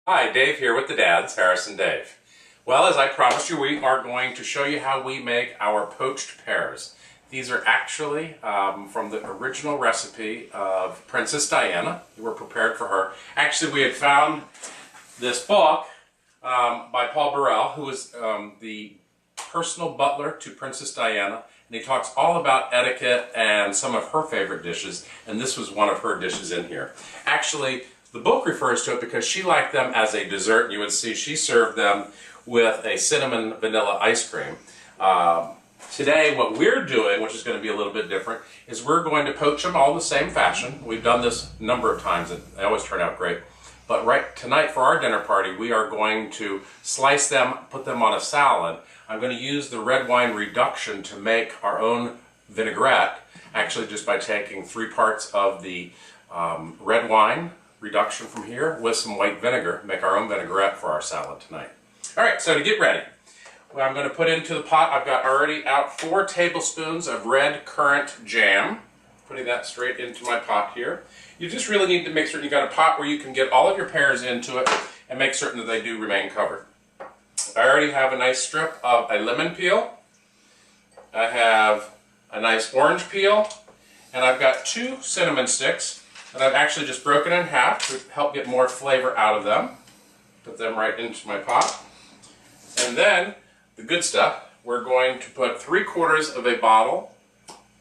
Hi, Dave here with the Dads, Harris and Dave. Well, as I promised you, we are going to show you how we make our poached pears. These are actually from the original recipe of Princess Diana. We were prepared for her. Actually, we had found this book by Paul Burrell, who was the personal butler to Princess Diana, and he talks all about etiquette and some of her favorite dishes, and this was one of her dishes in here. Actually, the book refers to it because she liked them as a dessert. You would see she served them with a cinnamon vanilla ice cream. Today, what we're doing, which is going to be a little bit different, is we're going to poach them all in the same fashion. We've done this a number of times, and they always turn out great. But right tonight for our dinner party, we are going to slice them, put them on a salad. I'm going to use the red wine reduction to make our own vinaigrette, actually just by taking 3 parts of the red wine reduction from here with some white vinegar, make our own vinaigrette for our salad tonight. All right, so to get ready, what I'm going to put into the pot, I've got already out 4 tablespoons of red currant jam. Putting that straight into my pot here. You just really need to make certain you got a pot where you can get all of your pears into it and make certain that they do remain covered. I already have a nice strip of a lemon peel. I have a nice orange peel, and I've got 2 cinnamon sticks that I've actually just broken in half to help get more flavor out of them. Put them right into my pot. And then, the good stuff, we're going to put 3/4 of a bottle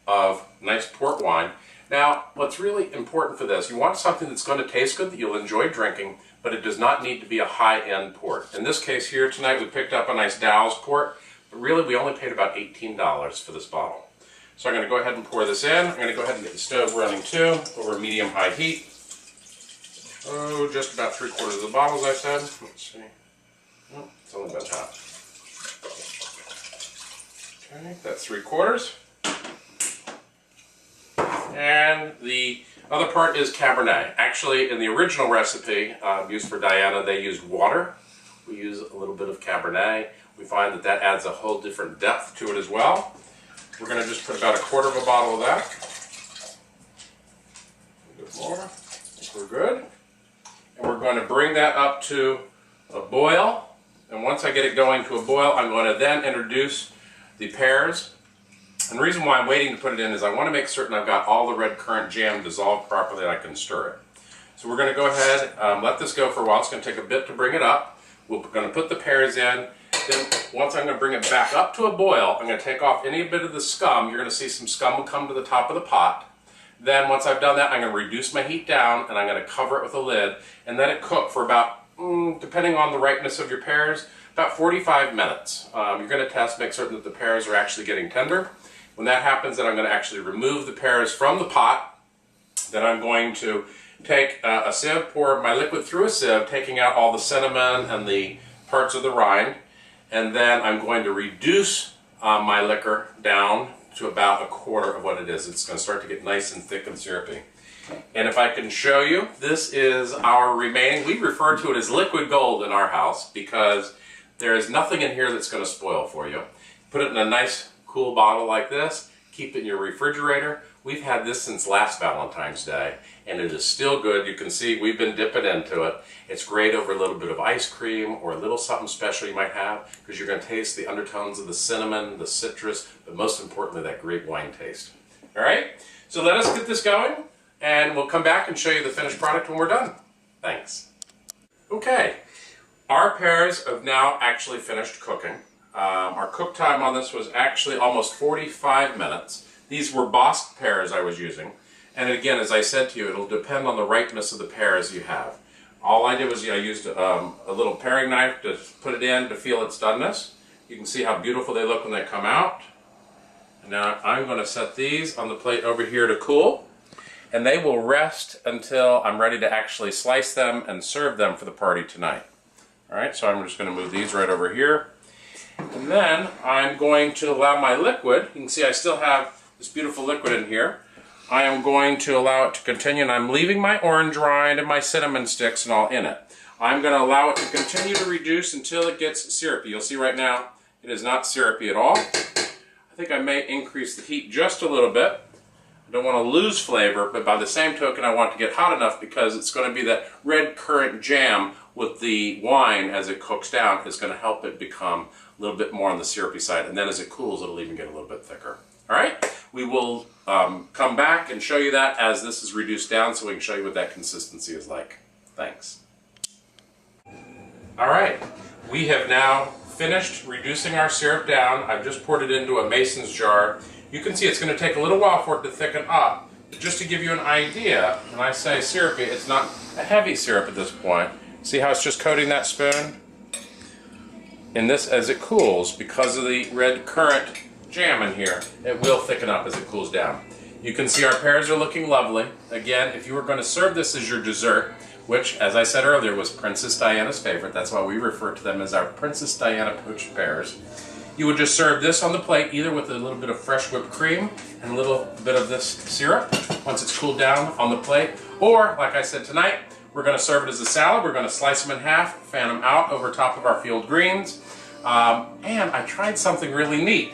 of nice port wine. Now, what's really important for this, you want something that's going to taste good, that you'll enjoy drinking, but it does not need to be a high-end port. In this case here tonight, we picked up a nice Dow's port, but really we only paid about $18 for this bottle. So I'm going to go ahead and pour this in. I'm going to go ahead and get the stove running too, over medium-high heat. Oh, just about 3/4 of the bottle, as I said. Let's see. Oh, it's only about half. Okay, that's 3/4. And the other part is Cabernet. Actually, in the original recipe used for Diana, they used water. We use a little bit of Cabernet. We find that that adds a whole different depth to it as well. We're going to just put about 1/4 of a bottle of that. A bit more. I think we're good. And we're going to bring that up to a boil. And once I get it going to a boil, I'm going to then introduce the pears. And the reason why I'm waiting to put it in is I want to make certain I've got all the red currant jam dissolved properly and I can stir it. So we're going to go ahead, let this go for a while. It's going to take a bit to bring it up. We're going to put the pears in. Then once I'm going to bring it back up to a boil, I'm going to take off any bit of the scum. You're going to see some scum will come to the top of the pot. Then once I've done that, I'm going to reduce my heat down and I'm going to cover it with a lid and let it cook for about, depending on the ripeness of your pears, about 45 minutes. You're going to test, make certain that the pears are actually getting tender. When that happens, then I'm going to actually remove the pears from the pot. Then I'm going to take a sieve, pour my liquid through a sieve, taking out all the cinnamon and the parts of the rind. And then I'm going to reduce my liquor down to about 1/4 of what it is. It's going to start to get nice and thick and syrupy. And if I can show you, this is our remaining, we refer to it as liquid gold in our house because there is nothing in here that's going to spoil for you. Put it in a nice cool bottle like this, keep it in your refrigerator. We've had this since last Valentine's Day, and it is still good. You can see we've been dipping into it. It's great over a little bit of ice cream or a little something special you might have, because you're going to taste the undertones of the cinnamon, the citrus, but most importantly, that great wine taste. All right, so let us get this going, and we'll come back and show you the finished product when we're done. Thanks. Okay, our pears have now actually finished cooking. Our cook time on this was actually almost 45 minutes. These were Bosc pears I was using. And again, as I said to you, it'll depend on the ripeness of the pears you have. All I did was I used a little paring knife to put it in to feel its doneness. You can see how beautiful they look when they come out. And now I'm going to set these on the plate over here to cool. And they will rest until I'm ready to actually slice them and serve them for the party tonight. All right, so I'm just going to move these right over here. And then I'm going to allow my liquid, you can see I still have this beautiful liquid in here. I am going to allow it to continue, and I'm leaving my orange rind and my cinnamon sticks and all in it. I'm going to allow it to continue to reduce until it gets syrupy. You'll see right now it is not syrupy at all. I think I may increase the heat just a little bit. I don't want to lose flavor, but by the same token I want it to get hot enough because it's going to be that red currant jam with the wine as it cooks down is going to help it become a little bit more on the syrupy side, and then as it cools it'll even get a little bit thicker. Alright, we will come back and show you that as this is reduced down so we can show you what that consistency is like. Thanks. Alright, we have now finished reducing our syrup down. I've just poured it into a Mason's jar. You can see it's going to take a little while for it to thicken up. But just to give you an idea, when I say syrupy, it's not a heavy syrup at this point. See how it's just coating that spoon? And this, as it cools, because of the red currant jam in here, it will thicken up as it cools down. You can see our pears are looking lovely. Again, if you were going to serve this as your dessert, which, as I said earlier, was Princess Diana's favorite, that's why we refer to them as our Princess Diana Poached Pears, you would just serve this on the plate either with a little bit of fresh whipped cream and a little bit of this syrup once it's cooled down on the plate, or, like I said tonight, we're going to serve it as a salad. We're going to slice them in half, fan them out over top of our field greens, and I tried something really neat.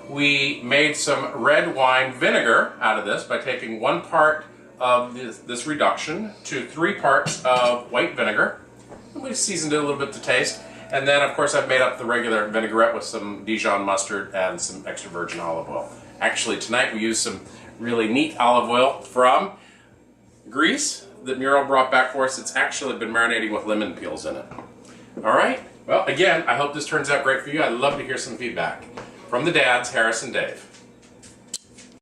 We made some red wine vinegar out of this by taking 1 part of this reduction to 3 parts of white vinegar. And we seasoned it a little bit to taste. And then, of course, I've made up the regular vinaigrette with some Dijon mustard and some extra virgin olive oil. Actually, tonight we used some really neat olive oil from Greece that Muriel brought back for us. It's actually been marinating with lemon peels in it. All right. Well, again, I hope this turns out great for you. I'd love to hear some feedback. From the dads, Harris and Dave.